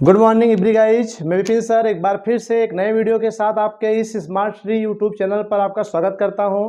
Good morning every guys, मैं Vipin sir एक बार फिर से एक नए वीडियो के साथ आपके इस स्मार्ट श्री यूट्यूब चैनल पर आपका स्वागत करता हूं।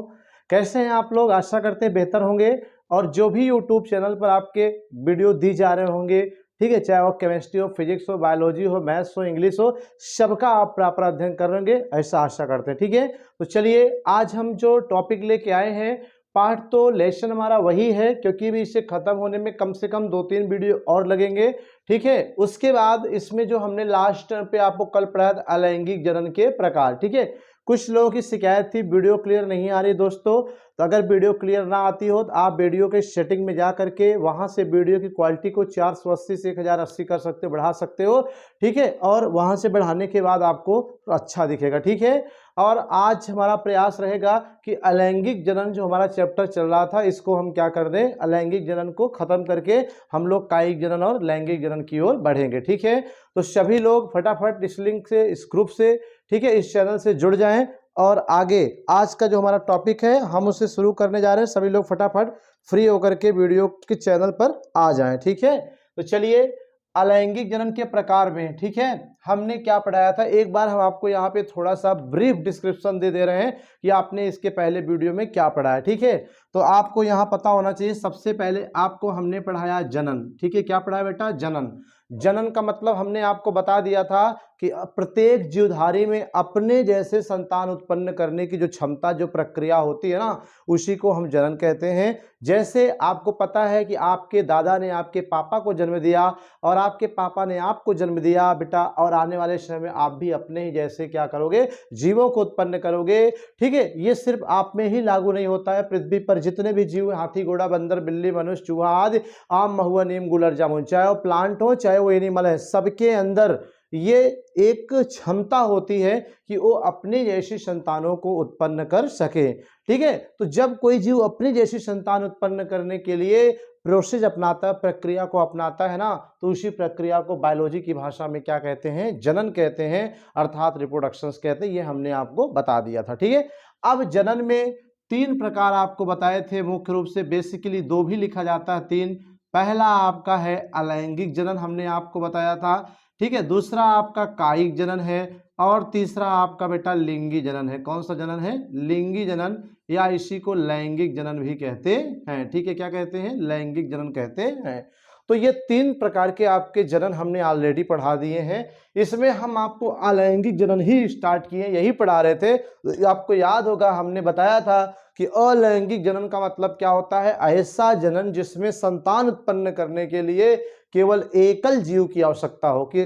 कैसे हैं आप लोग? आशा करते हैं बेहतर होंगे। और जो भी यूट्यूब चैनल पर आपके वीडियो दी जा रहे होंगे, ठीक है, चाहे वो केमिस्ट्री हो, फिजिक्स हो, बायोलॉजी हो, मैथ्स हो, इंग्लिश हो, सबका आप प्रॉपर अध्ययन कर होंगे, ऐसा आशा करते हैं। ठीक है, तो चलिए आज हम जो टॉपिक लेके आए हैं, पार्ट तो लेसन हमारा वही है, क्योंकि भी इसे खत्म होने में कम से कम 2-3 वीडियो और लगेंगे। ठीक है, उसके बाद इसमें जो हमने लास्ट पे आपको कल पढ़ाया था अलैंगिक जनन के प्रकार। ठीक है, कुछ लोगों की शिकायत थी वीडियो क्लियर नहीं आ रही दोस्तों, तो अगर वीडियो क्लियर ना आती हो तो आप वीडियो के सेटिंग में जा करके वहां से वीडियो की क्वालिटी को 480 से 1080 कर सकते हो, बढ़ा सकते हो। ठीक है, और वहां से बढ़ाने के बाद आपको अच्छा दिखेगा। ठीक है, और आज हमारा प्रयास रहेगा कि अलैंगिक जनन जो हमारा चैप्टर चल रहा था, इसको हम क्या कर दें, अलैंगिक जनन को खत्म करके हम लोग कायिक जनन और लैंगिक जनन की ओर बढ़ेंगे। ठीक है, तो सभी लोग फटाफट इस लिंक से, इस ग्रुप से, ठीक है, इस चैनल से जुड़ जाएं और आगे आज का जो हमारा टॉपिक है हम उसे शुरू करने जा रहे हैं। सभी लोग फटाफट फ्री होकर के वीडियो के चैनल पर आ जाएं। ठीक है, तो चलिए अलैंगिक जनन के प्रकार में, ठीक है, हमने क्या पढ़ाया था, एक बार हम आपको यहाँ पे थोड़ा सा ब्रीफ डिस्क्रिप्शन दे रहे हैं कि आपने इसके पहले वीडियो में क्या पढ़ा है। ठीक है, तो आपको यहाँ पता होना चाहिए, सबसे पहले आपको हमने पढ़ाया जनन। ठीक है, क्या पढ़ाया बेटा? जनन। जनन का मतलब हमने आपको बता दिया था कि प्रत्येक जीवधारी में अपने जैसे संतान उत्पन्न करने की जो क्षमता, जो प्रक्रिया होती है ना, उसी को हम जनन कहते हैं। जैसे आपको पता है कि आपके दादा ने आपके पापा को जन्म दिया और आपके पापा ने आपको जन्म दिया बेटा, और आने वाले समय में आप भी अपने ही जैसे क्या करोगे, जीवों को उत्पन्न करोगे। ठीक है, ये सिर्फ आप में ही लागू नहीं होता है, पृथ्वी पर जितने भी जीव, हाथी, घोड़ा, बंदर, बिल्ली, मनुष्य, चूहा आदि, आम, महुआ, नीम, गुलर, जामुन, चाहे वो प्लांट हो चाहे वो एनिमल है, सबके अंदर ये एक क्षमता होती है कि वो अपनी जैसी संतानों को उत्पन्न कर सके। ठीक है, तो जब कोई जीव अपनी जैसी संतान उत्पन्न करने के लिए प्रोसेस अपनाता है, प्रक्रिया को अपनाता है ना, तो उसी प्रक्रिया को बायोलॉजी की भाषा में क्या कहते हैं? जनन कहते हैं, अर्थात रिप्रोडक्शंस कहते हैं। ये हमने आपको बता दिया था। ठीक है, अब जनन में 3 प्रकार आपको बताए थे, मुख्य रूप से बेसिकली 2 भी लिखा जाता है, 3। पहला आपका है अलैंगिक जनन, हमने आपको बताया था। ठीक है, दूसरा आपका कायिक जनन है और तीसरा आपका बेटा लिंगी जनन है। कौन सा जनन है? लिंगी जनन, या इसी को लैंगिक जनन भी कहते हैं। ठीक है, क्या कहते हैं? लैंगिक जनन कहते हैं। तो ये 3 प्रकार के आपके जनन हमने ऑलरेडी पढ़ा दिए हैं। इसमें हम आपको अलैंगिक जनन ही स्टार्ट किए, यही पढ़ा रहे थे। आपको याद होगा हमने बताया था कि अलैंगिक जनन का मतलब क्या होता है? ऐसा जनन जिसमें संतान उत्पन्न करने के लिए केवल एकल जीव की आवश्यकता हो, कि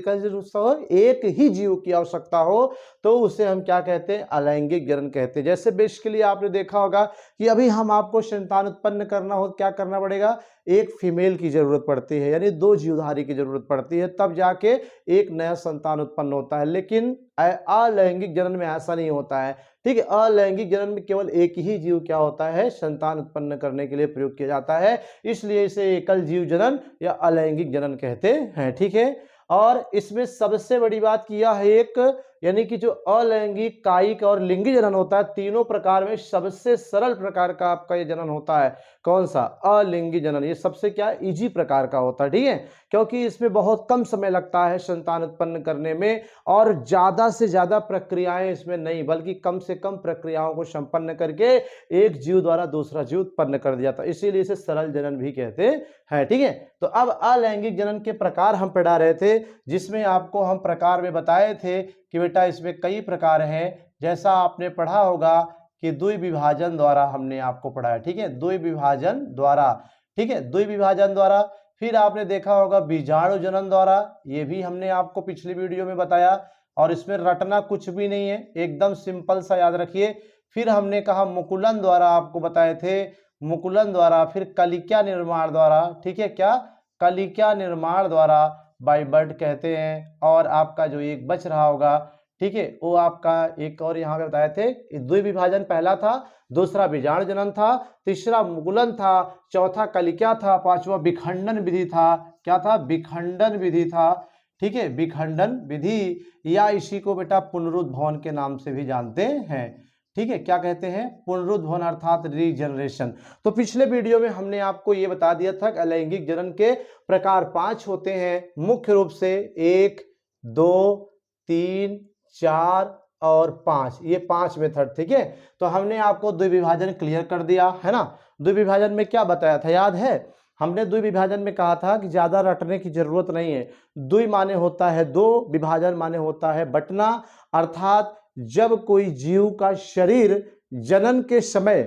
एक ही जीव की आवश्यकता हो, तो उसे हम क्या कहते हैं? अलैंगिक जनन कहते हैं। जैसे बेसिकली आपने देखा होगा कि अभी हम आपको संतान उत्पन्न करना हो, क्या करना पड़ेगा? एक फीमेल की जरूरत पड़ती है, यानी 2 जीवधारी की जरूरत पड़ती है, तब जाके एक नया संतान उत्पन्न होता है। लेकिन अलैंगिक जनन में ऐसा नहीं होता है। ठीक है, अलैंगिक जनन में केवल एक ही जीव क्या होता है? संतान उत्पन्न करने के लिए प्रयोग किया जाता है, इसलिए इसे एकल जीव जनन या अलैंगिक जनन कहते हैं। ठीक है, और इसमें सबसे बड़ी बात किया है एक, यानी कि जो अलैंगिक, कायिक और लिंगी जनन होता है, तीनों प्रकार में सबसे सरल प्रकार का आपका ये जनन होता है। कौन सा? अलिंगी जनन। ये सबसे क्या इजी प्रकार का होता है। ठीक है, क्योंकि इसमें बहुत कम समय लगता है संतान उत्पन्न करने में, और ज्यादा से ज्यादा प्रक्रियाएं इसमें नहीं, बल्कि कम से कम प्रक्रियाओं को संपन्न करके एक जीव द्वारा दूसरा जीव उत्पन्न कर दिया था, इसीलिए इसे सरल जनन भी कहते हैं। ठीक है, तो अब अलैंगिक जनन के प्रकार हम पढ़ा रहे थे, जिसमें आपको हम प्रकार में बताए थे कि बेटा इसमें कई प्रकार हैं। जैसा आपने पढ़ा होगा कि द्विविभाजन द्वारा हमने आपको पढ़ाया। ठीक है, द्विविभाजन द्वारा। ठीक है, द्विविभाजन द्वारा। फिर आपने देखा होगा बीजाणु जनन द्वारा, ये भी हमने आपको पिछली वीडियो में बताया, और इसमें रटना कुछ भी नहीं है, एकदम सिंपल सा याद रखिए। फिर हमने कहा मुकुलन द्वारा, आपको बताए थे मुकुलन द्वारा। फिर कलिका निर्माण द्वारा। ठीक है, क्या? कलिका निर्माण द्वारा, बाय बर्ड कहते हैं। और आपका जो एक बच रहा होगा, ठीक है, वो आपका एक और यहाँ पे बताए थे, द्विविभाजन पहला था, दूसरा बीजाणु जनन था, तीसरा मुकुलन था, चौथा कलिका था, पांचवा विखंडन विधि था। क्या था? विखंडन विधि था। ठीक है, विखंडन विधि, या इसी को बेटा पुनरुद्भवन के नाम से भी जानते हैं। ठीक है, क्या कहते हैं, पुनरुद्भवन अर्थात रीजनरेशन। तो पिछले वीडियो में हमने आपको ये बता दिया था कि अलैंगिक जनन के प्रकार 5 होते हैं मुख्य रूप से, 1, 2, 3, 4 और 5, ये 5 मेथड। ठीक है, तो हमने आपको द्विविभाजन क्लियर कर दिया है ना। द्विविभाजन में क्या बताया था, याद है? हमने द्विविभाजन में कहा था कि ज्यादा रटने की जरूरत नहीं है। द्वि माने होता है दो, विभाजन माने होता है बंटना, अर्थात जब कोई जीव का शरीर जनन के समय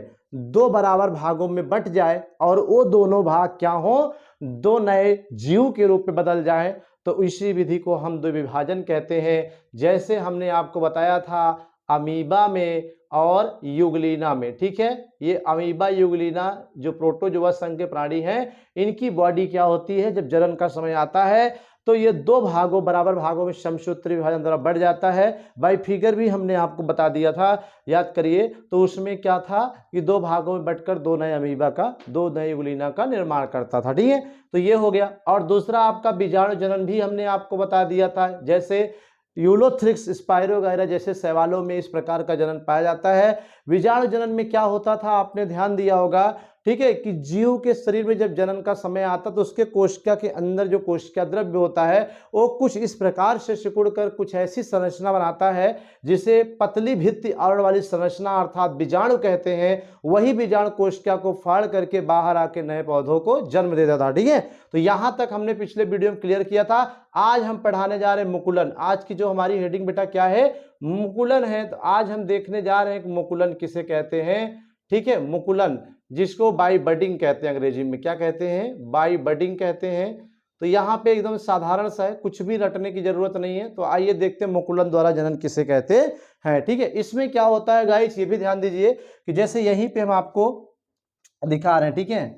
2 बराबर भागों में बंट जाए और वो दोनों भाग क्या हो, 2 नए जीव के रूप में बदल जाए, तो इसी विधि को हम द्विविभाजन कहते हैं। जैसे हमने आपको बताया था अमीबा में और युगलीना में। ठीक है, ये अमीबा युगलीना जो प्रोटोजोआ संघ के प्राणी हैं, इनकी बॉडी क्या होती है, जब जनन का समय आता है तो ये 2 भागों बराबर भागों में समसूत्री विभाजन द्वारा बढ़ जाता है। बाई फिगर भी हमने आपको बता दिया था, याद करिए। तो उसमें क्या था कि 2 भागों में बंटकर 2 नए अमीबा का, 2 नए युगलीना का निर्माण करता था। ठीक है, तो ये हो गया। और दूसरा आपका बीजाणु जनन भी हमने आपको बता दिया था, जैसे यूलोथ्रिक्स स्पाइरोगायरा जैसे शैवालों में इस प्रकार का जनन पाया जाता है। बीजाणु जनन में क्या होता था, आपने ध्यान दिया होगा, ठीक है, कि जीव के शरीर में जब जनन का समय आता तो उसके कोशिका के अंदर जो कोशिका द्रव्य होता है वो कुछ इस प्रकार से सिकुड़ कर कुछ ऐसी संरचना बनाता है जिसे पतली भित्ति आवरण वाली संरचना अर्थात बीजाणु कहते हैं। वही बीजाणु कोशिका को फाड़ करके बाहर आके नए पौधों को जन्म देता था। ठीक है, तो यहां तक हमने पिछले वीडियो में क्लियर किया था। आज हम पढ़ाने जा रहे हैं मुकुलन। आज की जो हमारी हेडिंग बेटा क्या है, मुकुलन है। तो आज हम देखने जा रहे हैं कि मुकुलन किसे कहते हैं। ठीक है, मुकुलन, जिसको बाई बडिंग कहते हैं, अंग्रेजी में क्या कहते हैं, बाई बडिंग कहते हैं। तो यहाँ पे एकदम साधारण सा है, कुछ भी रटने की जरूरत नहीं है। तो आइए देखते हैं मुकुलन द्वारा जनन किसे कहते हैं। ठीक है, इसमें क्या होता है गाइस, ये भी ध्यान दीजिए कि जैसे यहीं पे हम आपको दिखा रहे हैं। ठीक है,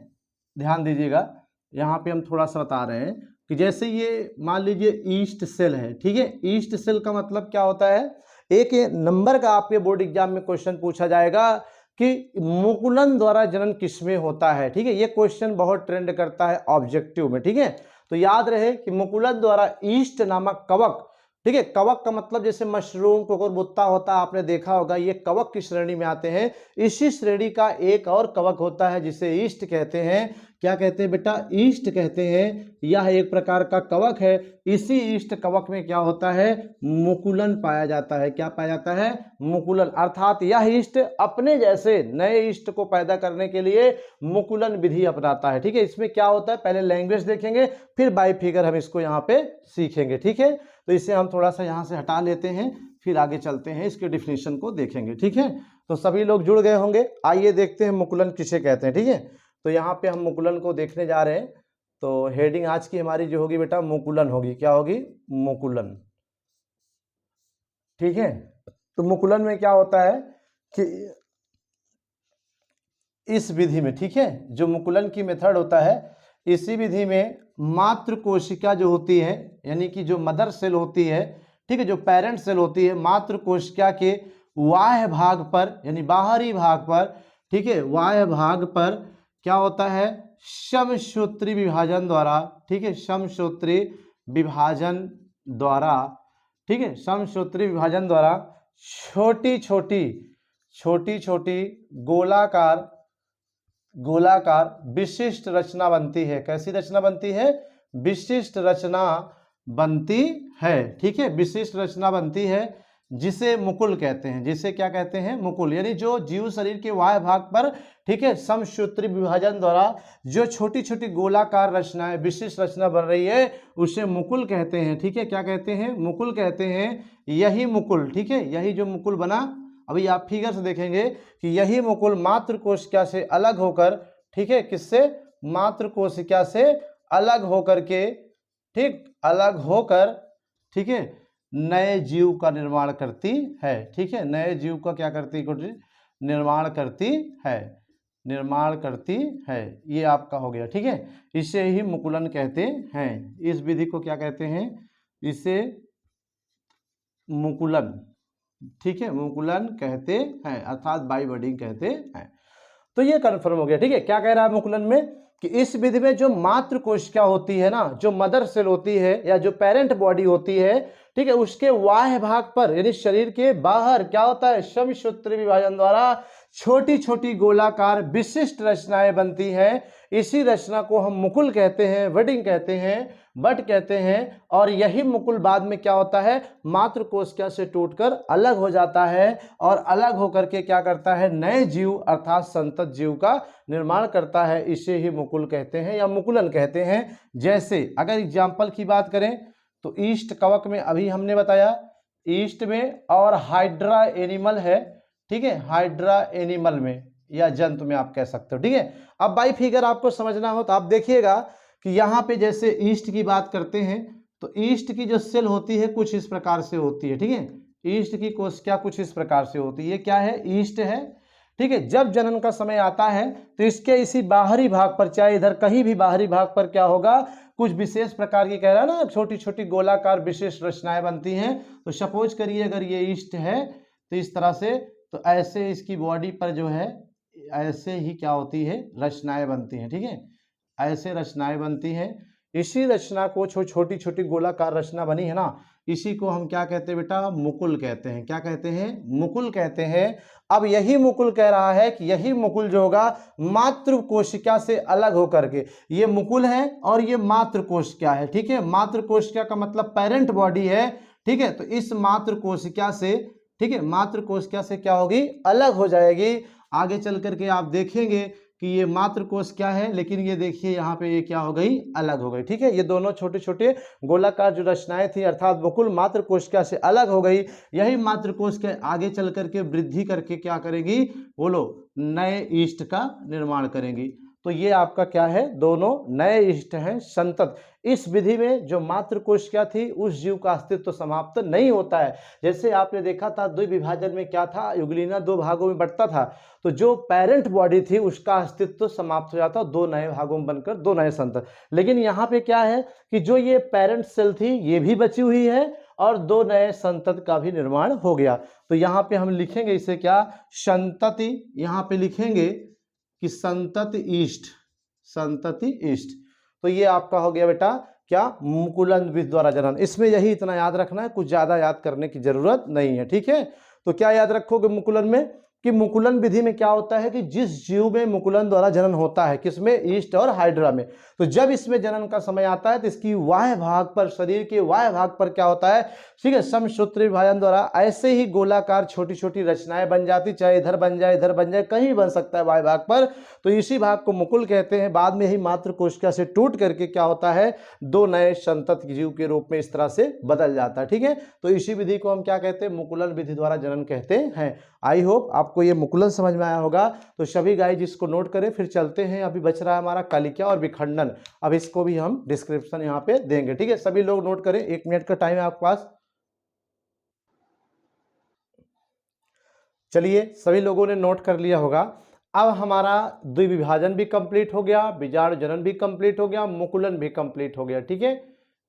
ध्यान दीजिएगा, यहाँ पे हम थोड़ा सा बता रहे हैं कि जैसे ये मान लीजिए ईस्ट सेल है। ठीक है, ईस्ट सेल का मतलब क्या होता है, एक नंबर का आपके बोर्ड एग्जाम में क्वेश्चन पूछा जाएगा कि मुकुलन द्वारा जनन किसमें होता है। ठीक है, ये क्वेश्चन बहुत ट्रेंड करता है ऑब्जेक्टिव में। ठीक है, तो याद रहे कि मुकुलन द्वारा ईस्ट नामक कवक, ठीक है, कवक का मतलब जैसे मशरूम कुकुरमुत्ता होता है, आपने देखा होगा, ये कवक की श्रेणी में आते हैं। इसी श्रेणी का एक और कवक होता है जिसे ईस्ट कहते हैं। क्या कहते हैं बेटा, ईस्ट कहते हैं। यह एक प्रकार का कवक है। इसी ईस्ट कवक में क्या होता है, मुकुलन पाया जाता है। क्या पाया जाता है, मुकुलन, अर्थात यह ईस्ट अपने जैसे नए ईस्ट को पैदा करने के लिए मुकुलन विधि अपनाता है। ठीक है, इसमें क्या होता है, पहले लैंग्वेज देखेंगे, फिर बाई फिगर हम इसको यहाँ पे सीखेंगे। ठीक है, तो इसे हम थोड़ा सा यहाँ से हटा लेते हैं, फिर आगे चलते हैं, इसके डिफिनेशन को देखेंगे। ठीक है, तो सभी लोग जुड़ गए होंगे। आइए देखते हैं मुकुलन किसे कहते हैं। ठीक है, तो यहाँ पे हम मुकुलन को देखने जा रहे हैं। तो हेडिंग आज की हमारी जो होगी बेटा, मुकुलन होगी। क्या होगी, मुकुलन। ठीक है, तो मुकुलन में क्या होता है कि इस विधि में, ठीक है, जो मुकुलन की मेथड होता है, इसी विधि में मातृ कोशिका जो होती है, यानी कि जो मदर सेल होती है, ठीक है, जो पेरेंट सेल होती है, मातृ कोशिका के बाह्य भाग पर यानी बाहरी भाग पर, ठीक है, बाह्य भाग पर क्या होता है, समसूत्री विभाजन द्वारा, ठीक है, समसूत्री विभाजन द्वारा, ठीक है, समसूत्री विभाजन द्वारा छोटी छोटी गोलाकार विशिष्ट रचना बनती है। कैसी रचना बनती है, विशिष्ट रचना बनती है। ठीक है, विशिष्ट रचना बनती है, जिसे मुकुल कहते हैं। जिसे क्या कहते हैं, मुकुल, यानी जो जीव शरीर के बाह्य भाग पर, ठीक है, समसूत्री विभाजन द्वारा जो छोटी छोटी गोलाकार रचनाएं, विशिष्ट रचना बन रही है, उसे मुकुल कहते हैं। ठीक है, क्या कहते हैं, मुकुल कहते हैं। यही मुकुल, ठीक है, यही जो मुकुल बना, अभी आप फिगर से देखेंगे कि यही मुकुल मातृ कोशिका से अलग होकर, ठीक है, किससे, मातृ कोशिका से अलग होकर के, ठीक, अलग होकर, ठीक है, नए जीव का निर्माण करती है। ठीक है, नए जीव का क्या करती है, निर्माण करती है। ये आपका हो गया। ठीक है, इसे ही मुकुलन कहते हैं। इस विधि को क्या कहते हैं, इसे मुकुलन, ठीक है, मुकुलन कहते हैं, अर्थात बाई बडिंग कहते हैं। तो ये कंफर्म हो गया। ठीक है, क्या कह रहा है मुकुलन में कि इस विधि में जो मातृ कोशिका होती है ना, जो मदर सेल होती है या जो पेरेंट बॉडी होती है, ठीक है, उसके बाह्य भाग पर यानी शरीर के बाहर क्या होता है, समसूत्री विभाजन द्वारा छोटी छोटी गोलाकार विशिष्ट रचनाएं बनती हैं। इसी रचना को हम मुकुल कहते हैं, बडिंग कहते हैं, बट कहते हैं। और यही मुकुल बाद में क्या होता है, मातृ कोशिका से टूटकर अलग हो जाता है और अलग होकर के क्या करता है, नए जीव अर्थात संतत जीव का निर्माण करता है। इसे ही मुकुल कहते हैं या मुकुलन कहते हैं। जैसे अगर एग्जाम्पल की बात करें तो ईस्ट कवक में अभी हमने बताया, ईस्ट में और हाइड्रा एनिमल है, ठीक है, हाइड्रा एनिमल में या जंतु में आप कह सकते हो, ठीक है। अब बाई फिगर आपको समझना हो तो आप देखिएगा कि यहाँ पे जैसे ईस्ट की बात करते हैं तो ईस्ट की जो सेल होती है कुछ इस प्रकार से होती है, ठीक है। ईस्ट की कोशिका कुछ इस प्रकार से होती है। ये क्या है, ईस्ट है, ठीक है। जब जनन का समय आता है तो इसके इसी बाहरी भाग पर, चाहे इधर कहीं भी बाहरी भाग पर क्या होगा, कुछ विशेष प्रकार की, कह रहा है ना, छोटी छोटी गोलाकार विशेष रचनाएं बनती हैं। तो सपोज करिए अगर ये ईस्ट है तो इस तरह से, तो ऐसे इसकी बॉडी पर जो है ऐसे ही क्या होती है, रचनाएं बनती हैं, ठीक है, ऐसे रचनाएं बनती हैं। इसी रचना को छोटी छोटी गोलाकार रचना बनी है ना, इसी को हम क्या कहते हैं बेटा, मुकुल कहते हैं। क्या कहते हैं, मुकुल कहते हैं। अब यही मुकुल कह रहा है कि यही मुकुल जो होगा मातृ कोशिका से अलग होकर के, ये मुकुल है और ये मातृ कोशिका है, ठीक है। मातृ कोशिका का मतलब पेरेंट बॉडी है, ठीक है। तो इस मातृ कोशिका से, ठीक है, मातृ कोशिका से क्या होगी, अलग हो जाएगी। आगे चल करके आप देखेंगे कि ये मातृ कोश क्या है, लेकिन ये देखिए यहाँ पे ये क्या हो गई, अलग हो गई, ठीक है। ये दोनों छोटे छोटे गोलाकार जो रचनाएं थी अर्थात मुकुल मातृ कोशिका से अलग हो गई। यही मातृ कोश के आगे चल करके वृद्धि करके क्या करेगी, बोलो, नए ईस्ट का निर्माण करेंगी। तो ये आपका क्या है, दोनों नए ईस्ट हैं, संतत। इस विधि में जो मातृ कोशिका थी उस जीव का अस्तित्व समाप्त नहीं होता है। जैसे आपने देखा था द्विविभाजन में क्या था, युगलिना दो भागों में बंटता था, तो जो पेरेंट बॉडी थी उसका अस्तित्व समाप्त हो जाता, दो नए भागों में बनकर दो नए संतत। लेकिन यहाँ पे क्या है कि जो ये पेरेंट सेल थी ये भी बची हुई है और दो नए संतत का भी निर्माण हो गया। तो यहाँ पे हम लिखेंगे इसे क्या, संतति, यहाँ पे लिखेंगे कि संतति ईस्ट, संतति ईस्ट। तो ये आपका हो गया बेटा क्या, मुकुलन विधि द्वारा जनन। इसमें यही इतना याद रखना है, कुछ ज्यादा याद करने की जरूरत नहीं है, ठीक है। तो क्या याद रखोगे मुकुलन में, कि मुकुलन विधि में क्या होता है कि जिस जीव में मुकुलन द्वारा जनन होता है, किसमें, ईस्ट और हाइड्रा में, तो जब इसमें जनन का समय आता है तो इसकी वाह्य भाग पर, शरीर के वाह्य भाग पर क्या होता है, ठीक है, समसूत्री विभाजन द्वारा ऐसे ही गोलाकार छोटी छोटी रचनाएं बन जाती, चाहे इधर बन जाए इधर बन जाए, कहीं बन सकता है वाह्य भाग पर। तो इसी भाग को मुकुल कहते हैं। बाद में ही मातृ कोशिका से टूट करके क्या होता है, दो नए संतत जीव के रूप में इस तरह से बदल जाता है, ठीक है। तो इसी विधि को हम क्या कहते हैं, मुकुलन विधि द्वारा जनन कहते हैं। आई होप आपको ये मुकुलन समझ में आया होगा। तो सभी गाइस इसको नोट करें, फिर चलते हैं। अभी बच रहा है हमारा कलिका और विखंडन, अब इसको भी हम डिस्क्रिप्शन यहाँ पे देंगे, ठीक है। सभी लोग नोट करें, 1 मिनट का टाइम है आपके पास। चलिए सभी लोगों ने नोट कर लिया होगा। अब हमारा द्विविभाजन भी कंप्लीट हो गया, बीजाणु जनन भी कंप्लीट हो गया, मुकुलन भी कंप्लीट हो गया, ठीक है।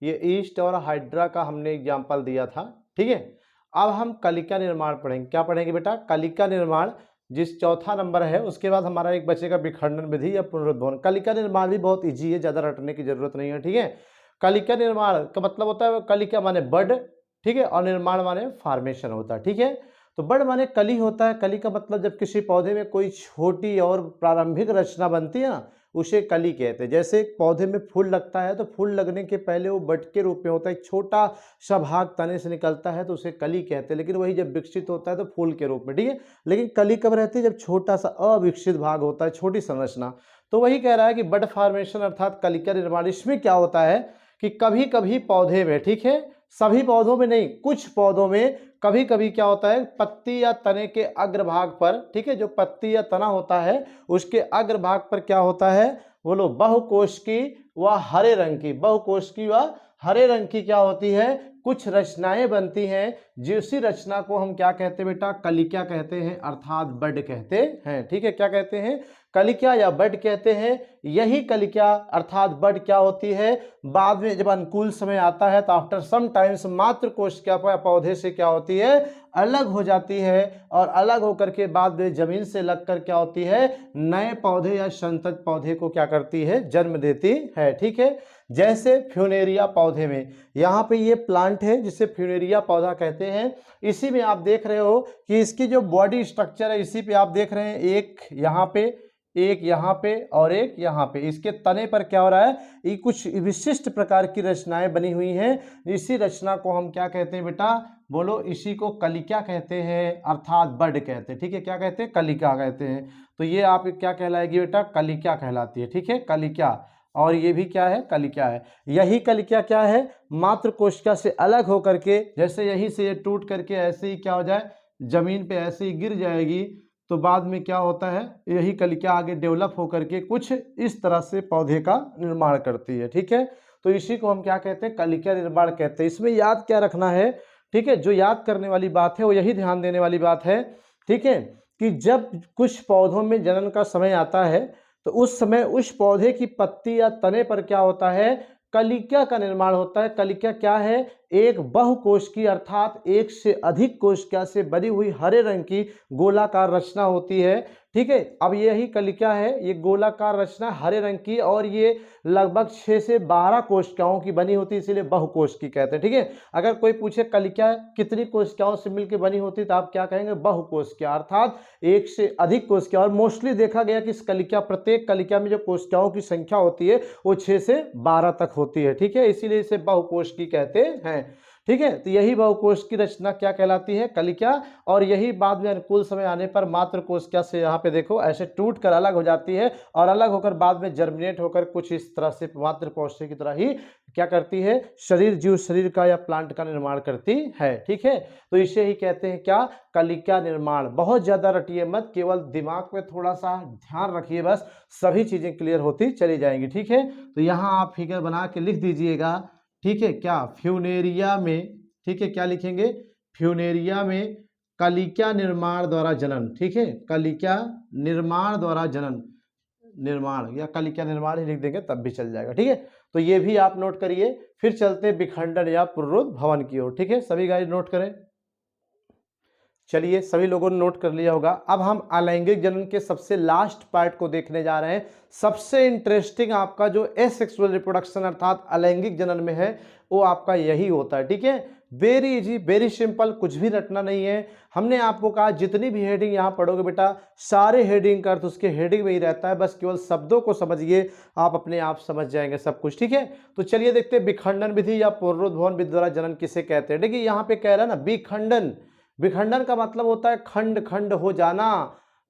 ये ईस्ट और हाइड्रा का हमने एग्जाम्पल दिया था, ठीक है। अब हम कलिका निर्माण पढ़ेंगे। क्या पढ़ेंगे बेटा, कलिका निर्माण, जिस चौथा नंबर है। उसके बाद हमारा एक बचेगा विखंडन विधि या पुनरुद्भवन। कलिका निर्माण भी बहुत ईजी है, ज़्यादा रटने की जरूरत नहीं है, ठीक है। कलिका निर्माण का मतलब होता है, कलिका माने बड, ठीक है, और निर्माण माने फॉर्मेशन होता है, ठीक है। तो बड माने कली होता है। कली का मतलब जब किसी पौधे में कोई छोटी और प्रारंभिक रचना बनती है ना, उसे कली कहते हैं। जैसे पौधे में फूल लगता है तो फूल लगने के पहले वो बड के रूप में होता है, एक छोटा सा भाग तने से निकलता है तो उसे कली कहते हैं। लेकिन वही जब विकसित होता है तो फूल के रूप में, ठीक है। लेकिन कली कब रहती है, जब छोटा सा अविकसित भाग होता है, छोटी संरचना। तो वही कह रहा है कि बड फॉर्मेशन अर्थात कलिका निर्माण। इसमें क्या होता है कि कभी कभी पौधे में, ठीक है, सभी पौधों में नहीं, कुछ पौधों में कभी कभी क्या होता है, पत्ती या तने के अग्रभाग पर, ठीक है, जो पत्ती या तना होता है उसके अग्रभाग पर क्या होता है, बोलो, बहुकोश की व हरे रंग की, बहुकोश की व हरे रंग की क्या होती है, कुछ रचनाएं बनती हैं, जिसी रचना को हम क्या कहते हैं बेटा, कलिका कहते हैं अर्थात बड कहते हैं। ठीक है, क्या कहते हैं, कलिका या बड कहते हैं। यही कलिका अर्थात बड क्या होती है, बाद में जब अनुकूल समय आता है तो आफ्टर सम टाइम्स मात्र कोशिका पौधे से क्या होती है, अलग हो जाती है, और अलग होकर के बाद में जमीन से लगकर क्या होती है, नए पौधे या संतत पौधे को क्या करती है, जन्म देती है। ठीक है, जैसे फ्यूनेरिया पौधे में, यहाँ पे ये प्लांट है जिसे फ्यूनेरिया पौधा कहते हैं। इसी में आप देख रहे हो कि इसकी जो बॉडी स्ट्रक्चर है, इसी पे आप देख रहे हैं, एक यहाँ पे, एक यहाँ पे और एक यहाँ पे। इसके तने पर क्या हो रहा है, ये कुछ विशिष्ट प्रकार की रचनाएं बनी हुई हैं। इसी रचना को हम क्या कहते हैं बेटा, बोलो, इसी को कलिका कहते हैं अर्थात बड कहते हैं। ठीक है, क्या कहते हैं, कलिका कहते हैं। तो ये आप क्या कहलाएगी बेटा, कलिका कहलाती है। ठीक है, कलिका, और ये भी क्या है, कलिका है। यही कलिका क्या है, मात्र कोशिका से अलग होकर के, जैसे यहीं से ये टूट करके ऐसे ही क्या हो जाए, जमीन पे ऐसे ही गिर जाएगी, तो बाद में क्या होता है, यही कलिका आगे डेवलप होकर के कुछ इस तरह से पौधे का निर्माण करती है। ठीक है, तो इसी को हम क्या कहते हैं, कलिका निर्माण कहते हैं। इसमें याद क्या रखना है, ठीक है, जो याद करने वाली बात है वो यही ध्यान देने वाली बात है। ठीक है, कि जब कुछ पौधों में जनन का समय आता है तो उस समय उस पौधे की पत्ती या तने पर क्या होता है, कलिका का निर्माण होता है। कलिका क्या है, एक बहुकोशिकीय अर्थात एक से अधिक कोशिका से बनी हुई हरे रंग की गोलाकार रचना होती है। ठीक है, अब यही कलिका है, ये गोलाकार रचना हरे रंग की, और ये लगभग 6 से 12 कोशिकाओं की बनी होती है, इसीलिए बहुकोशिकीय कहते हैं। ठीक है, अगर कोई पूछे कलिका कितनी कोशिकाओं से मिलकर बनी होती है तो आप क्या कहेंगे, बहुकोशिकीय अर्थात एक से अधिक कोशिका। और मोस्टली देखा गया कि इस कलिका, प्रत्येक कलिका में जो कोशिकाओं की संख्या होती है वो 6 से 12 तक होती है। ठीक है, इसीलिए इसे बहुकोशिकीय कहते हैं। ठीक है, तो यही बहुकोश की रचना क्या कहलाती है, कलिका, और यही बाद में अनुकूल समय आने पर मात्र कोशिका से यहाँ पे देखो ऐसे टूट कर अलग हो जाती है, और अलग होकर बाद में जर्मिनेट होकर कुछ इस तरह से मात्र कोशिका की तरह ही क्या करती है, शरीर, जीव शरीर का या प्लांट का निर्माण करती है। ठीक है, तो इसे ही कहते हैं क्या, कलिका निर्माण। बहुत ज्यादा रटिए मत, केवल दिमाग में थोड़ा सा ध्यान रखिए, बस सभी चीजें क्लियर होती चली जाएंगी। ठीक है, तो यहाँ आप फिगर बना के लिख दीजिएगा। ठीक है, क्या, फ्यूनेरिया में, ठीक है, क्या लिखेंगे, फ्यूनेरिया में कलिका निर्माण द्वारा जनन। ठीक है, कलिका निर्माण द्वारा जनन, निर्माण या कलिका निर्माण ही लिख देंगे तब भी चल जाएगा। ठीक है, तो ये भी आप नोट करिए। फिर चलते विखंडन या पुनरुद्भवन की ओर। ठीक है, सभी गाइस नोट करें। चलिए, सभी लोगों ने नोट कर लिया होगा। अब हम अलैंगिक जनन के सबसे लास्ट पार्ट को देखने जा रहे हैं। सबसे इंटरेस्टिंग आपका जो एसेक्सुअल रिप्रोडक्शन अर्थात अलैंगिक जनन में है वो आपका यही होता है। ठीक है, वेरी इजी, वेरी सिंपल, कुछ भी रटना नहीं है। हमने आपको कहा जितनी भी हेडिंग यहाँ पढ़ोगे बेटा, सारे हेडिंग का अर्थ उसके हेडिंग में ही रहता है, बस केवल शब्दों को समझिए, आप अपने आप समझ जाएंगे सब कुछ। ठीक है, तो चलिए देखते हैं विखंडन विधि या पुनरुद्भवन विधि द्वारा जनन किसे कहते हैं। देखिए यहाँ पे कह रहा है ना, विखंडन, विखंडन का मतलब होता है खंड खंड हो जाना।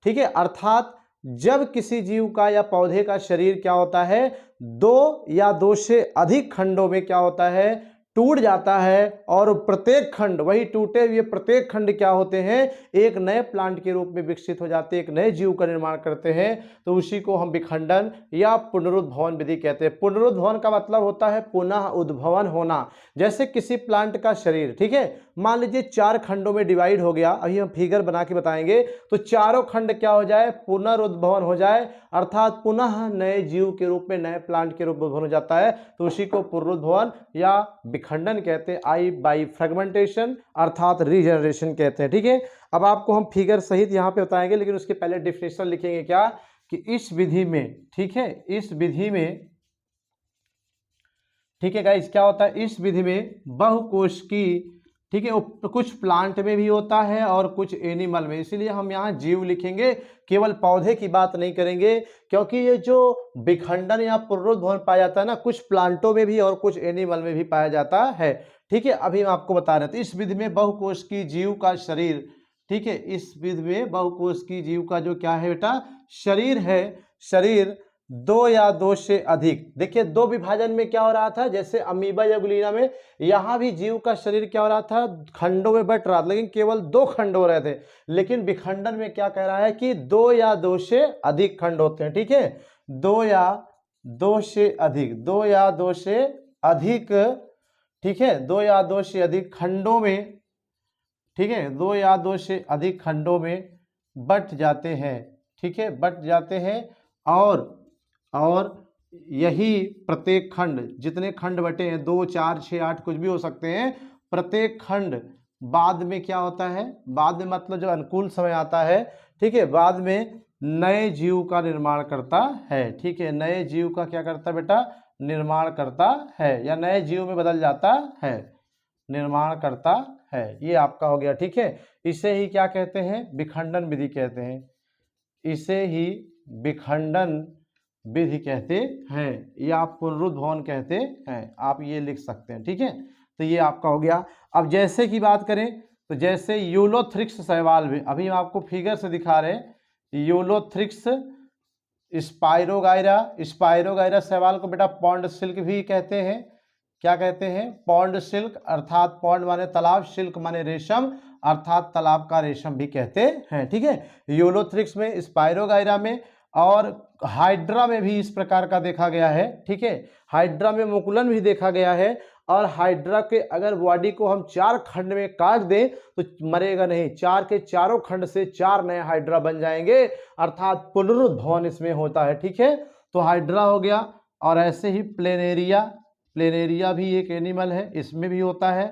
ठीक है, अर्थात जब किसी जीव का या पौधे का शरीर क्या होता है, 2 या 2 से अधिक खंडों में क्या होता है, टूट जाता है, और प्रत्येक खंड, वही टूटे हुए प्रत्येक खंड क्या होते हैं, एक नए प्लांट के रूप में विकसित हो जाते हैं, एक नए जीव का निर्माण करते हैं। तो उसी को हम विखंडन या पुनरुद्भवन विधि कहते हैं। पुनरुद्भवन का मतलब होता है पुनः उद्भवन होना। जैसे किसी प्लांट का शरीर, ठीक है, मान लीजिए 4 खंडों में डिवाइड हो गया, अभी हम फिगर बना के बताएंगे, तो चारों खंड क्या हो जाए, पुनरुद्भवन हो जाए, अर्थात पुनः नए जीव के रूप में, नए प्लांट के रूप में उद्भवन हो जाता है। तो उसी को पुनरुद्भवन या विखंडन कहते हैं, आई बाई फ्रेगमेंटेशन अर्थात रीजनरेशन कहते हैं। ठीक है, अब आपको हम फिगर सहित यहाँ पे बताएंगे, लेकिन उसके पहले डिफिनेशन लिखेंगे क्या, कि इस विधि में, ठीक है, इस विधि में, ठीक है गाइस, क्या होता है, इस विधि में बहुकोश की, ठीक है, कुछ प्लांट में भी होता है और कुछ एनिमल में, इसीलिए हम यहाँ जीव लिखेंगे, केवल पौधे की बात नहीं करेंगे, क्योंकि ये जो विखंडन या पुनरुद्भवन पाया जाता है ना, कुछ प्लांटों में भी और कुछ एनिमल में भी पाया जाता है। ठीक है, अभी हम आपको बता रहे थे, इस विधि में बहुकोश की जीव का शरीर, ठीक है, इस विधि में बहुकोश की जीव का जो क्या है बेटा, शरीर है, शरीर 2 या 2 से अधिक, देखिए 2 विभाजन में क्या हो रहा था, जैसे अमीबा या गुलीना में, यहाँ भी जीव का शरीर क्या हो रहा था, खंडों में बट रहा था, लेकिन केवल 2 खंड हो रहे थे। लेकिन विखंडन में क्या कह रहा है कि 2 या 2 से अधिक खंड होते हैं। ठीक है, 2 या 2 से अधिक, 2 या 2 से अधिक, ठीक है, दो या दो से अधिक खंडों में, ठीक है, दो या दो से अधिक खंडों में बट जाते हैं, ठीक है, बट जाते हैं। और यही प्रत्येक खंड, जितने खंड बटे हैं 2, 4, 6, 8 कुछ भी हो सकते हैं, प्रत्येक खंड बाद में क्या होता है, बाद में मतलब जब अनुकूल समय आता है, ठीक है, बाद में नए जीव का निर्माण करता है। ठीक है, नए जीव का क्या करता है बेटा, निर्माण करता है, या नए जीव में बदल जाता है, निर्माण करता है। ये आपका हो गया। ठीक है, इसे ही क्या कहते हैं, विखंडन विधि कहते हैं, इसे ही विखंडन विधि कहते हैं, या पुनरुद्भवन कहते हैं, आप ये लिख सकते हैं। ठीक है, तो ये आपका हो गया। अब जैसे की बात करें तो जैसे यूलोथ्रिक्स शैवाल में, अभी हम आपको फिगर से दिखा रहे हैं, यूलोथ्रिक्स स्पायरोगाइरा शैवाल को बेटा पॉन्ड सिल्क भी कहते हैं। क्या कहते हैं, पॉन्ड सिल्क, अर्थात पॉन्ड माने तालाब, सिल्क माने रेशम, अर्थात तालाब का रेशम भी कहते हैं। ठीक है, यूलोथ्रिक्स में, स्पायरोगाइरा में, और हाइड्रा में भी इस प्रकार का देखा गया है। ठीक है, हाइड्रा में मुकुलन भी देखा गया है, और हाइड्रा के अगर बॉडी को हम 4 खंड में काट दें तो मरेगा नहीं, 4 के चारों खंड से 4 नए हाइड्रा बन जाएंगे, अर्थात पुनरुद्भवन इसमें होता है। ठीक है, तो हाइड्रा हो गया। और ऐसे ही प्लेनेरिया भी एक एनिमल है, इसमें भी होता है,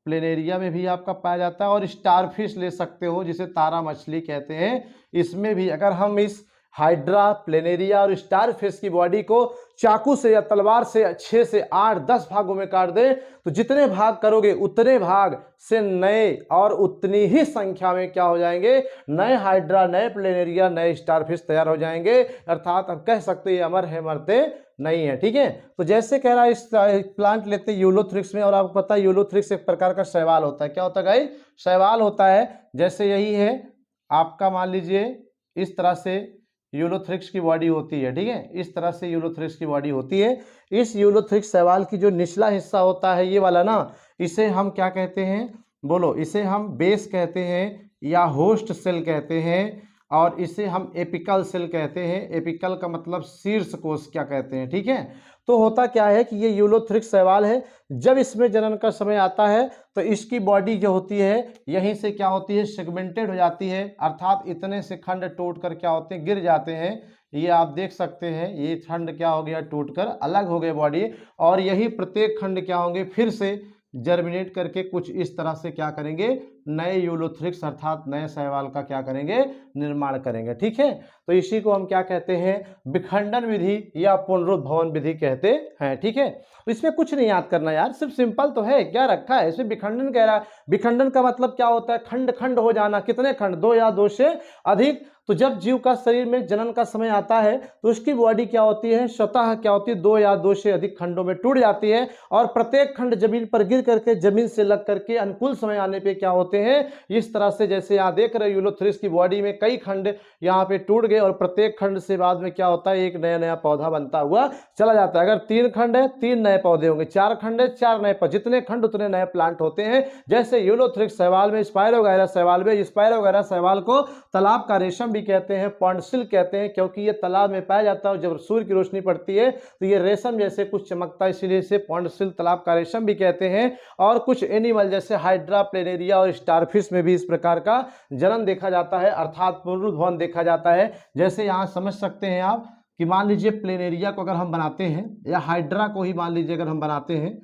प्लेनेरिया में भी आपका पाया जाता है। और स्टारफिश ले सकते हो, जिसे तारा मछली कहते हैं, इसमें भी अगर हम इस हाइड्रा, प्लेनेरिया और स्टारफिश की बॉडी को चाकू से या तलवार से 6 से 8, 10 भागों में काट दें तो जितने भाग करोगे उतने भाग से नए और उतनी ही संख्या में क्या हो जाएंगे, नए हाइड्रा, नए प्लेनेरिया, नए स्टारफिश तैयार हो जाएंगे। अर्थात हम कह सकते हैं अमर है, मरते नहीं है। ठीक है, तो जैसे कह रहा है इस प्लांट लेते हैं यूलोथ्रिक्स में, और आपको पता है यूलोथ्रिक्स एक प्रकार का शैवाल होता है। क्या होता है गाइस, शैवाल होता है। जैसे यही है आपका, मान लीजिए इस तरह से यूलोथ्रिक्स की बॉडी होती है। ठीक है, इस तरह से यूलोथ्रिक्स की बॉडी होती है। इस यूलोथ्रिक्स शैवाल की जो निचला हिस्सा होता है, ये वाला ना, इसे हम क्या कहते हैं, बोलो, इसे हम बेस कहते हैं या होस्ट सेल कहते हैं, और इसे हम एपिकल सेल कहते हैं। एपिकल का मतलब शीर्ष कोश क्या कहते हैं। ठीक है, तो होता क्या है कि ये यूलोथ्रिक्स शैवाल है, जब इसमें जनन का समय आता है तो इसकी बॉडी जो होती है यहीं से क्या होती है, सेगमेंटेड हो जाती है, अर्थात इतने से खंड टूट कर क्या होते हैं, गिर जाते हैं। ये आप देख सकते हैं, ये खंड क्या हो गया, टूटकर अलग हो गए बॉडी, और यही प्रत्येक खंड क्या होंगे, फिर से जर्मिनेट करके कुछ इस तरह से क्या करेंगे, नए यूलोथ्रिक्स अर्थात नए शैवाल का क्या करेंगे, निर्माण करेंगे। ठीक है, तो इसी को हम क्या कहते हैं, विखंडन विधि या पुनरुद्भवन विधि कहते हैं। ठीक है, तो इसमें कुछ नहीं याद करना यार, सिर्फ सिंपल तो है, क्या रखा है इसमें, विखंडन कह रहा है। विखंडन का मतलब क्या होता है, खंड खंड हो जाना। कितने खंड, 2 या 2 से अधिक। तो जब जीव का शरीर में जनन का समय आता है तो उसकी बॉडी क्या होती है, स्वतः क्या होती है, 2 या 2 से अधिक खंडों में टूट जाती है, और प्रत्येक खंड जमीन पर गिर करके, जमीन से लग करके अनुकूल समय आने पे क्या होते हैं, इस तरह से जैसे यहाँ देख रहे हो यूलोथ्रिक्स की बॉडी में कई खंड यहाँ पे टूट गए, और प्रत्येक खंड से बाद में क्या होता है, एक नया नया पौधा बनता हुआ चला जाता है। अगर 3 खंड है 3 नए पौधे होंगे, 4 खंड है 4 नए पौधे, जितने खंड उतने नए प्लांट होते हैं। जैसे यूलोथ्रिक्स शैवाल में, स्पायरोगाइरा शैवाल में, स्पायरोगाइरा शैवाल को तालाब का रेशम भी कहते हैं, पॉन्ड सिल्क कहते हैं, क्योंकि ये तालाब में पाया जाता है। जब सूर्य की रोशनी पड़ती है तो ये रेशम जैसे कुछ चमकता है, इसीलिए इसे पॉन्ड सिल्क, तालाब का रेशम भी कहते हैं। और कुछ एनिमल जैसे हाइड्रा, प्लेनेरिया और स्टारफिश में भी इस प्रकार का जन्म देखा जाता है, अर्थात पुनरुद्भवन देखा जाता है। जैसे यहाँ समझ सकते हैं आप कि मान लीजिए प्लेनेरिया को अगर हम बनाते हैं, या हाइड्रा को ही मान लीजिए अगर हम बनाते हैं,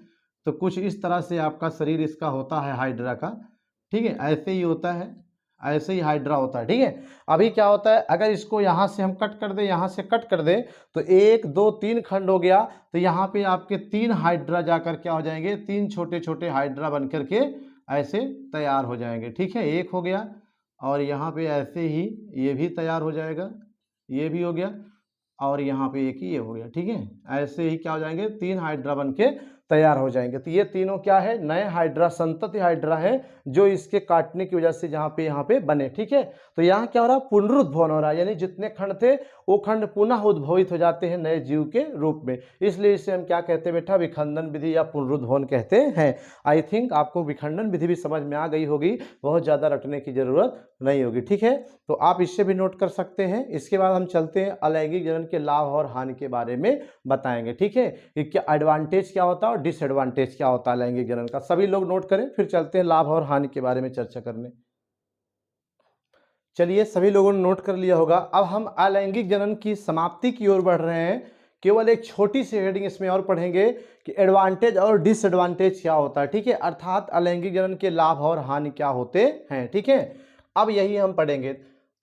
तो कुछ इस तरह से आपका शरीर इसका होता है हाइड्रा का। ठीक है, ऐसे ही होता है, ऐसे ही हाइड्रा होता है। ठीक है, अभी क्या होता है, अगर इसको यहाँ से हम कट कर दें, यहाँ से कट कर दें, तो 1 2 3 खंड हो गया, तो यहाँ पे आपके 3 हाइड्रा जाकर क्या हो जाएंगे, 3 छोटे छोटे हाइड्रा बन करके ऐसे तैयार हो जाएंगे। ठीक है, एक हो गया, और यहाँ पे ऐसे ही ये भी तैयार हो जाएगा, ये भी हो गया, और यहाँ पे एक ही ये हो गया। ठीक है, ऐसे ही क्या हो जाएंगे, 3 हाइड्रा बन के तैयार हो जाएंगे। तो ये तीनों क्या है, नए हाइड्रा, संतति हाइड्रा है, जो इसके काटने की वजह से यहाँ पे बने। ठीक है, तो यहाँ क्या हो रहा है, पुनरुद्भवन हो रहा है, यानी जितने खंड थे वो खंड पुनः उद्भवित हो जाते हैं नए जीव के रूप में। इसलिए इसे हम क्या कहते हैं बेटा, विखंडन विधि या पुनरुद्भवन कहते हैं। आई थिंक आपको विखंडन विधि भी समझ में आ गई होगी, बहुत ज़्यादा रटने की जरूरत नहीं होगी। ठीक है, तो आप इससे भी नोट कर सकते हैं। इसके बाद हम चलते हैं अलैंगिक जनन के लाभ और हानि के बारे में बताएंगे। ठीक है, कि क्या एडवांटेज क्या होता है और डिसएडवांटेज क्या होता है लैंगिक जनन का। सभी लोग नोट करें, फिर चलते हैं लाभ और हानि के बारे में चर्चा करने। चलिए, सभी लोगों ने नोट कर लिया होगा। अब हम अलैंगिक जनन की समाप्ति की ओर बढ़ रहे हैं। केवल एक छोटी सी हेडिंग इसमें और पढ़ेंगे कि एडवांटेज और डिसएडवांटेज क्या होता है, ठीक है, अर्थात अलैंगिक जनन के लाभ और हानि क्या होते हैं, ठीक है। अब यही हम पढ़ेंगे।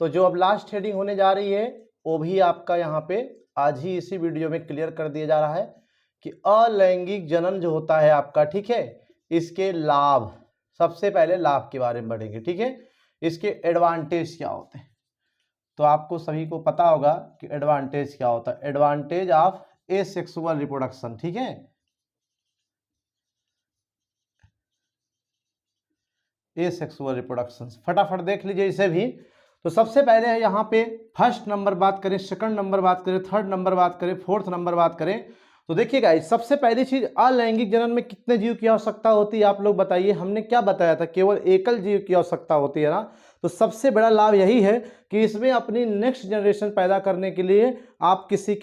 तो जो अब लास्ट हेडिंग होने जा रही है वो भी आपका यहाँ पे आज ही इसी वीडियो में क्लियर कर दिया जा रहा है कि अलैंगिक जनन जो होता है आपका, ठीक है, इसके लाभ, सबसे पहले लाभ के बारे में पढ़ेंगे, ठीक है। इसके एडवांटेज क्या होते हैं, तो आपको सभी को पता होगा कि एडवांटेज क्या होता है। एडवांटेज ऑफ एसेक्सुअल रिप्रोडक्शन, ठीक है, एसेक्सुअल रिप्रोडक्शन फटाफट देख लीजिए इसे भी। तो सबसे पहले है यहाँ पे फर्स्ट नंबर बात करें, सेकंड नंबर बात करें, थर्ड नंबर बात करें, फोर्थ नंबर बात करें, तो देखिए गाइस, सबसे पहली चीज अलैंगिक जनन में कितने जीव की आवश्यकता होती है, आप लोग बताइए। हमने क्या बताया था, केवल एकल जीव की आवश्यकता होती है ना। तो सबसे बड़ा लाभ यही है कि इसमें अपनी नेक्स्ट जनरेशन पैदा करने के लिए आप किसी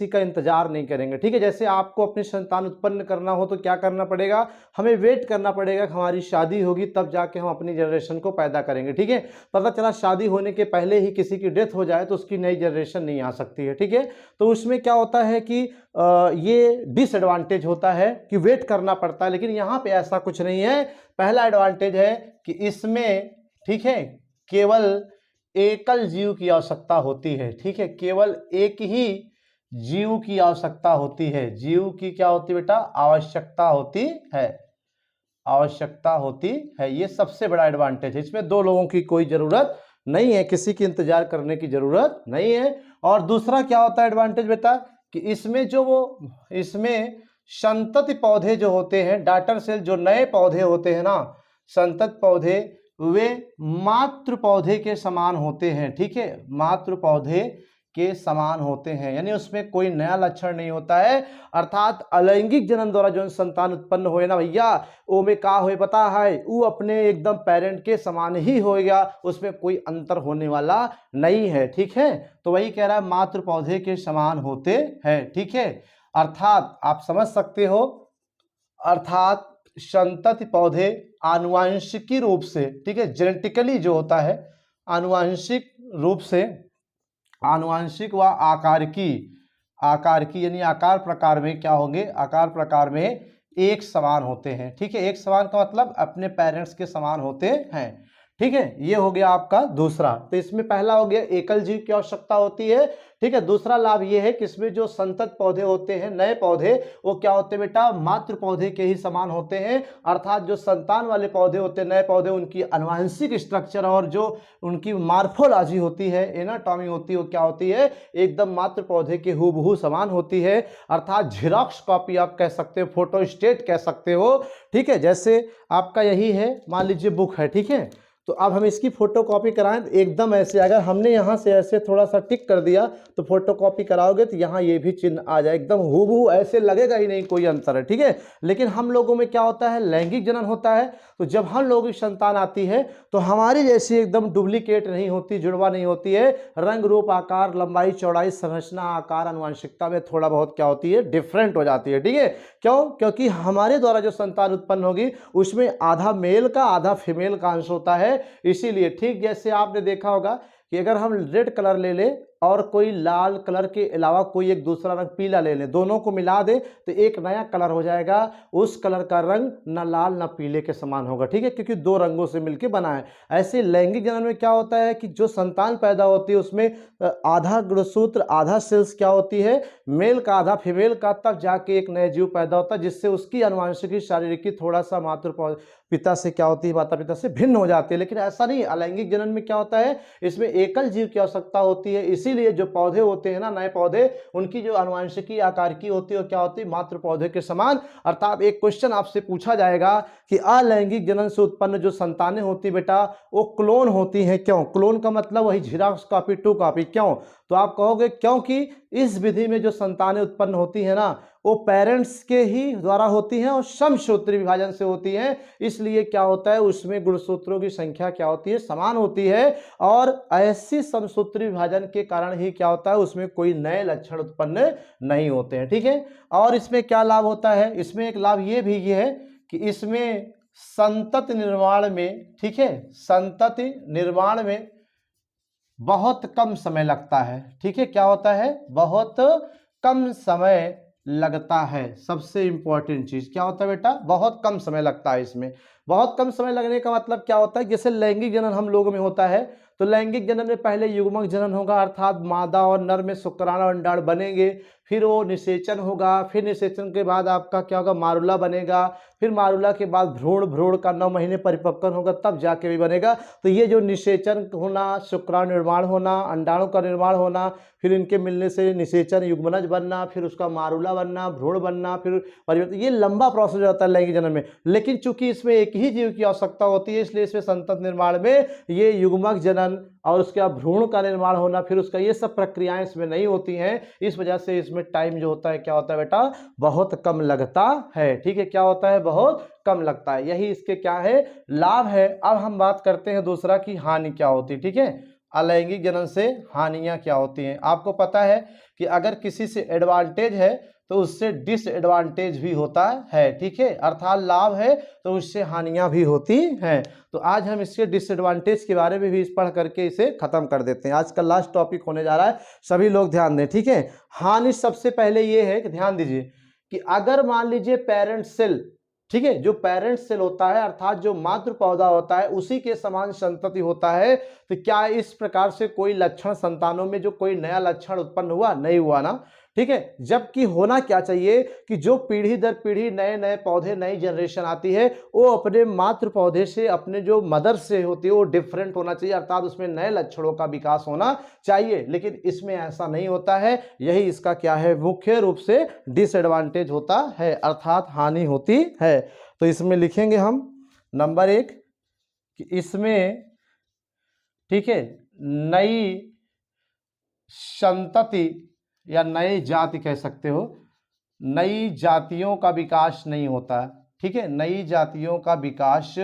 का इंतजार नहीं करेंगे, ठीक है। जैसे आपको अपनी संतान उत्पन्न करना हो तो क्या करना पड़ेगा, हमें वेट करना पड़ेगा कि हमारी शादी होगी तब जाके हम अपनी जनरेशन को पैदा करेंगे, ठीक है। पता चला शादी होने के पहले ही किसी की डेथ हो जाए तो उसकी नई जनरेशन नहीं आ सकती है, ठीक है। तो उसमें क्या होता है कि ये डिसएडवांटेज होता है कि वेट करना पड़ता है, लेकिन यहाँ पे ऐसा कुछ नहीं है। पहला एडवांटेज है कि इसमें, ठीक है, केवल एकल जीव की आवश्यकता होती है, ठीक है, केवल एक ही जीव की आवश्यकता होती है। जीव की क्या होती है बेटा, आवश्यकता होती है, आवश्यकता होती है। ये सबसे बड़ा एडवांटेज है। इसमें दो लोगों की कोई जरूरत नहीं है, किसी की इंतजार करने की जरूरत नहीं है। और दूसरा क्या होता है एडवांटेज बेटा, कि इसमें संतति पौधे जो होते हैं, डाटर सेल, जो नए पौधे होते हैं ना, संतत पौधे, वे मातृ पौधे के समान होते हैं, ठीक है, मातृ पौधे के समान होते हैं, यानी उसमें कोई नया लक्षण नहीं होता है। अर्थात अलैंगिक जनन द्वारा जो संतान उत्पन्न होए ना भैया, वो में का होए पता है, वो अपने एकदम पेरेंट के समान ही होएगा, उसमें कोई अंतर होने वाला नहीं है, ठीक है। तो वही कह रहा है, मातृ पौधे के समान होते हैं, ठीक है। अर्थात आप समझ सकते हो, अर्थात संतति पौधे आनुवांशिकी रूप से, ठीक है, जेनेटिकली जो होता है, आनुवांशिक रूप से, आनुवांशिक व आकारकी यानी आकार प्रकार में क्या होंगे, आकार प्रकार में एक समान होते हैं, ठीक है। एक समान का मतलब अपने पेरेंट्स के समान होते हैं, ठीक है। ये हो गया आपका दूसरा। तो इसमें पहला हो गया एकल जीव की आवश्यकता होती है, ठीक है। दूसरा लाभ ये है कि इसमें जो संतत पौधे होते हैं, नए पौधे, वो क्या होते हैं बेटा, मातृ पौधे के ही समान होते हैं। अर्थात जो संतान वाले पौधे होते हैं, नए पौधे, उनकी आनुवंशिक स्ट्रक्चर और जो उनकी मार्फोलॉजी होती है, एनाटॉमी होती है, वो क्या होती है, एकदम मातृ पौधे के हूबहू समान होती है। अर्थात झेरॉक्स कॉपी आप कह सकते हो, फोटोस्टेट कह सकते हो, ठीक है। जैसे आपका यही है, मान लीजिए बुक है, ठीक है, तो अब हम इसकी फोटो कॉपी कराएं तो एकदम ऐसे, अगर हमने यहाँ से ऐसे थोड़ा सा टिक कर दिया तो फोटो कॉपी कराओगे तो यहाँ ये भी चिन्ह आ जाए, एकदम हूबहू, ऐसे लगेगा ही नहीं कोई अंतर है, ठीक है। लेकिन हम लोगों में क्या होता है, लैंगिक जनन होता है, तो जब हम लोगों की संतान आती है तो हमारी जैसी एकदम डुप्लीकेट नहीं होती, जुड़वा नहीं होती है। रंग रूप आकार लंबाई चौड़ाई संरचना आकार आनुवंशिकता में थोड़ा बहुत क्या होती है, डिफरेंट हो जाती है, ठीक है। क्यों, क्योंकि हमारे द्वारा जो संतान उत्पन्न होगी उसमें आधा मेल का आधा फीमेल का अंश होता है। इसीलिए ठीक जैसे आपने देखा होगा कि अगर हम रेड कलर ले लें और कोई लाल कलर के अलावा कोई एक दूसरा रंग पीला ले लें, दोनों को मिला दें तो एक नया कलर हो जाएगा। उस कलर का रंग न लाल न पीले के समान होगा, ठीक है, क्योंकि दो रंगों से मिलकर बना है। ऐसे लैंगिक जनन में क्या होता है कि जो संतान पैदा होती है उसमें आधा गुणसूत्र आधा सेल्स क्या होती है, मेल का आधा फीमेल का, तब जाके एक नया जीव पैदा होता है, जिससे उसकी आनुवंशिकी शारीरिकी थोड़ा सा मातृ पिता से क्या होती है, माता पिता से भिन्न हो जाती है। लेकिन ऐसा नहीं, अलैंगिक जनन में क्या होता है, इसमें एकल जीव की आवश्यकता होती है। इसीलिए जो पौधे होते हैं ना, नए पौधे, उनकी जो आनुवंशिकी आकारकी होती है वो क्या होती है, मातृ पौधे के समान। अर्थात एक क्वेश्चन आपसे पूछा जाएगा कि अलैंगिक जनन से उत्पन्न जो संतानें होती बेटा वो क्लोन होती हैं, क्यों? क्लोन का मतलब वही झेरॉक्स कॉपी टू कॉपी, क्यों? तो आप कहोगे क्योंकि इस विधि में जो संतानें उत्पन्न होती है ना वो पेरेंट्स के ही द्वारा होती हैं और समसूत्री विभाजन से होती हैं। इसलिए क्या होता है, उसमें गुणसूत्रों की संख्या क्या होती है, समान होती है। और ऐसी समसूत्री विभाजन के कारण ही क्या होता है, उसमें कोई नए लक्षण उत्पन्न नहीं होते हैं। ठीक है, और इसमें क्या लाभ होता है, इसमें एक लाभ ये भी ये है कि इसमें संतति निर्माण में, ठीक है, संतति निर्माण में बहुत कम समय लगता है। ठीक है, क्या होता है, बहुत कम समय लगता है। सबसे इंपॉर्टेंट चीज क्या होता है बेटा, बहुत कम समय लगता है। इसमें बहुत कम समय लगने का मतलब क्या होता है, जैसे लैंगिक जनन हम लोगों में होता है, तो लैंगिक जनन में पहले युग्मक जनन होगा, अर्थात मादा और नर में शुक्राणु अंडाणु बनेंगे, फिर वो निषेचन होगा, फिर निषेचन के बाद आपका क्या होगा, मारुला बनेगा, फिर मारुला के बाद भ्रूण, भ्रूण का 9 महीने परिपक्व होगा तब जाके भी बनेगा। तो ये जो निषेचन होना, शुक्राणु निर्माण होना, अंडाणु का निर्माण होना, फिर इनके मिलने से निषेचन युग्मनज बनना, फिर उसका मारुला बनना, भ्रूण बनना, फिर परिवर्तन, ये लंबा प्रोसेस होता है लैंगिक जनन में। लेकिन चूंकि इसमें एक ही जीव की आवश्यकता होती है, इसलिए इसमें संतत निर्माण में ये युग्मक जनन और उसके बाद भ्रूण का निर्माण होना, फिर उसका ये सब प्रक्रियाएं इसमें नहीं होती हैं। इस वजह से इसमें टाइम जो होता है क्या होता है बेटा, बहुत कम लगता है। ठीक है, क्या होता है, बहुत कम लगता है। यही इसके क्या है, लाभ है। अब हम बात करते हैं दूसरा की हानि क्या होती है। ठीक है, अलैंगिक जनन से हानियां क्या होती हैं। आपको पता है कि अगर किसी से एडवांटेज है तो उससे डिसएडवांटेज भी होता है। ठीक है, अर्थात लाभ है तो उससे हानियां भी होती हैं। तो आज हम इसके डिसएडवांटेज के बारे में भी पढ़ करके इसे खत्म कर देते हैं। आज का लास्ट टॉपिक होने जा रहा है, सभी लोग ध्यान दें। ठीक है, हानि सबसे पहले ये है कि ध्यान दीजिए कि अगर मान लीजिए पेरेंट सेल, ठीक है, जो पेरेंट सेल होता है अर्थात जो मातृ पौधा होता है उसी के समान संतति होता है, तो क्या इस प्रकार से कोई लक्षण संतानों में जो कोई नया लक्षण उत्पन्न हुआ, नहीं हुआ ना। ठीक है, जबकि होना क्या चाहिए कि जो पीढ़ी दर पीढ़ी नए नए पौधे, नई जनरेशन आती है, वो अपने मातृ पौधे से, अपने जो मदर से होती है वो डिफरेंट होना चाहिए, अर्थात उसमें नए लक्षणों का विकास होना चाहिए। लेकिन इसमें ऐसा नहीं होता है, यही इसका क्या है, मुख्य रूप से डिसएडवांटेज होता है, अर्थात हानि होती है। तो इसमें लिखेंगे हम नंबर 1 कि इसमें, ठीक है, नई संतति या नई जाति कह सकते हो, नई जातियों का विकास नहीं होता। ठीक है, नई जातियों का विकास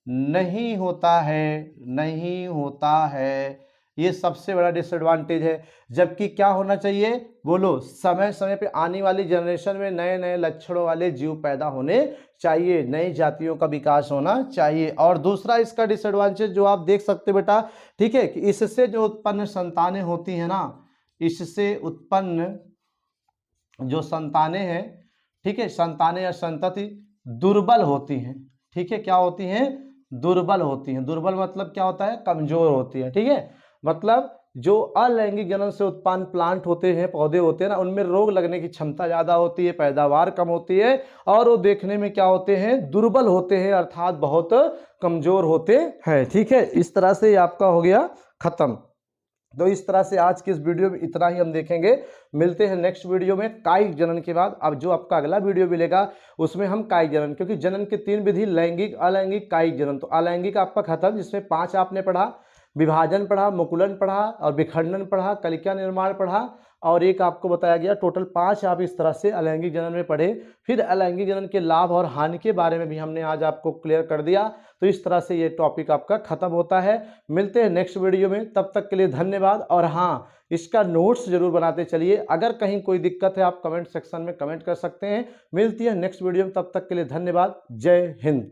नहीं होता है, नहीं होता है, ये सबसे बड़ा डिसएडवांटेज है। जबकि क्या होना चाहिए, बोलो, समय समय पे आने वाली जनरेशन में नए नए लक्षणों वाले जीव पैदा होने चाहिए, नई जातियों का विकास होना चाहिए। और दूसरा इसका डिसएडवांटेज जो आप देख सकते बेटा, ठीक है, कि इससे जो उत्पन्न संतानें होती हैं ना, इससे उत्पन्न जो संतानें हैं, ठीक है, संतानें या संतति दुर्बल होती हैं। ठीक है, क्या होती हैं, दुर्बल होती हैं। दुर्बल मतलब क्या होता है, कमजोर होती है। ठीक है, मतलब जो अलैंगिक जनन से उत्पन्न प्लांट होते हैं, पौधे होते हैं ना, उनमें रोग लगने की क्षमता ज्यादा होती है, पैदावार कम होती है, और वो देखने में क्या होते हैं, दुर्बल होते हैं, अर्थात बहुत कमजोर होते हैं। ठीक है, इस तरह से आपका हो गया खत्म। तो इस तरह से आज की इस वीडियो में इतना ही हम देखेंगे। मिलते हैं नेक्स्ट वीडियो में कायिक जनन के बाद। अब जो आपका अगला वीडियो मिलेगा उसमें हम कायिक जनन, क्योंकि जनन के 3 विधि, लैंगिक, अलैंगिक, कायिक जनन। तो अलैंगिक आपका खत्म, जिसमें 5 आपने पढ़ा, विभाजन पढ़ा, मुकुलन पढ़ा और विखंडन पढ़ा, कलिका निर्माण पढ़ा, और एक आपको बताया गया, टोटल 5 आप इस तरह से अलैंगिक जनन में पढ़े। फिर अलैंगिक जनन के लाभ और हानि के बारे में भी हमने आज आपको क्लियर कर दिया। तो इस तरह से ये टॉपिक आपका खत्म होता है। मिलते हैं नेक्स्ट वीडियो में, तब तक के लिए धन्यवाद। और हाँ, इसका नोट्स जरूर बनाते चलिए। अगर कहीं कोई दिक्कत है आप कमेंट सेक्शन में कमेंट कर सकते हैं। मिलती है नेक्स्ट वीडियो में, तब तक के लिए धन्यवाद। जय हिंद।